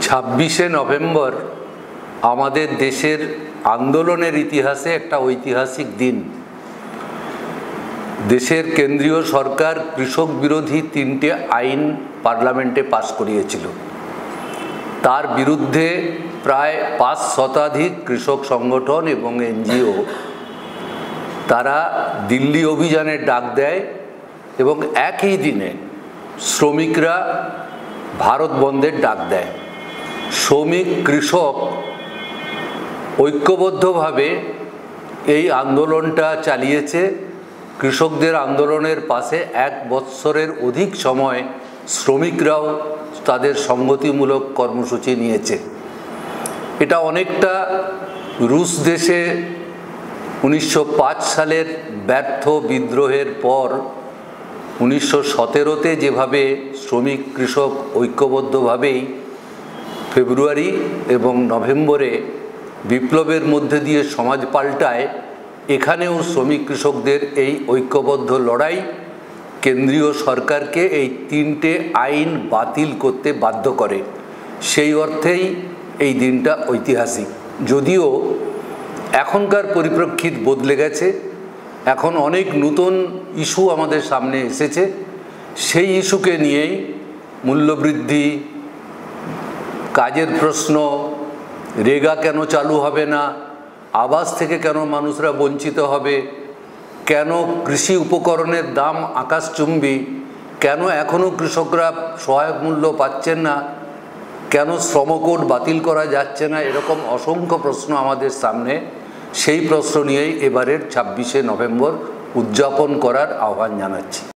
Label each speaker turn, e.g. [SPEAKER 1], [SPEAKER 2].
[SPEAKER 1] 26শে November আমাদের দেশের আন্দোলনের ইতিহাসে একটা ঐতিহাসিক দিন। দেশের কেন্দ্রীয় সরকার কৃষক বিরোধী 3টে আইন পার্লামেন্টে পাস করিয়েছিল। তার বিরুদ্ধে প্রায় 5 শতাধিক কৃষক সংগঠন এবং এনজিও তারা দিল্লি অভিযানের ডাক দেয় এবং একই দিনে শ্রমিকরা ভারত বন্ধের ডাক দেয়। শ্রমিক কৃষক ঐক্যবদ্ধভাবে এই আন্দোলনটা চালিয়েছে। কৃষকদের আন্দোলনের পাশে 1 বৎসরের অধিক সময় শ্রমিকরাও তাদের সংগতিমূলক কর্মসূচি নিয়েছে। এটা অনেকটা রুশ দেশে 1905 সালের ব্যর্থ বিদ্রোহের পর 1917তে যেভাবে শ্রমিক কৃষক ঐক্যবদ্ধভাবেই ফেব্রুয়ারি এবং নভেম্বরে বিপ্লবের মধ্যে দিয়ে সমাজ পাল্টায়, এখানেও শ্রমিক কৃষকদের এই ঐক্যবদ্ধ লড়াই কেন্দ্রীয় সরকারকে এই 3টে আইন বাতিল করতে বাধ্য করে। সেই অর্থেই এই দিনটা ঐতিহাসিক। যদিও এখনকার পরিপ্রেক্ষিত বদলে গেছে, এখন অনেক নতুন ইস্যু আমাদের সামনে এসেছে। সেই ইস্যুকে নিয়েই মূল্যবৃদ্ধি, কাজের প্রশ্ন, রেগা কেন চালু হবে না, আবাস থেকে কেন মানুষরা বঞ্চিত হবে, কেন কৃষি উপকরণের দাম আকাশচুম্বী, কেন এখনও কৃষকরা সহায়ক মূল্য পাচ্ছেন না, কেন শ্রমকোড বাতিল করা যাচ্ছে না, এরকম অসংখ্য প্রশ্ন আমাদের সামনে। সেই প্রশ্ন নিয়েই এবারের 26শে নভেম্বর উদযাপন করার আহ্বান জানাচ্ছি।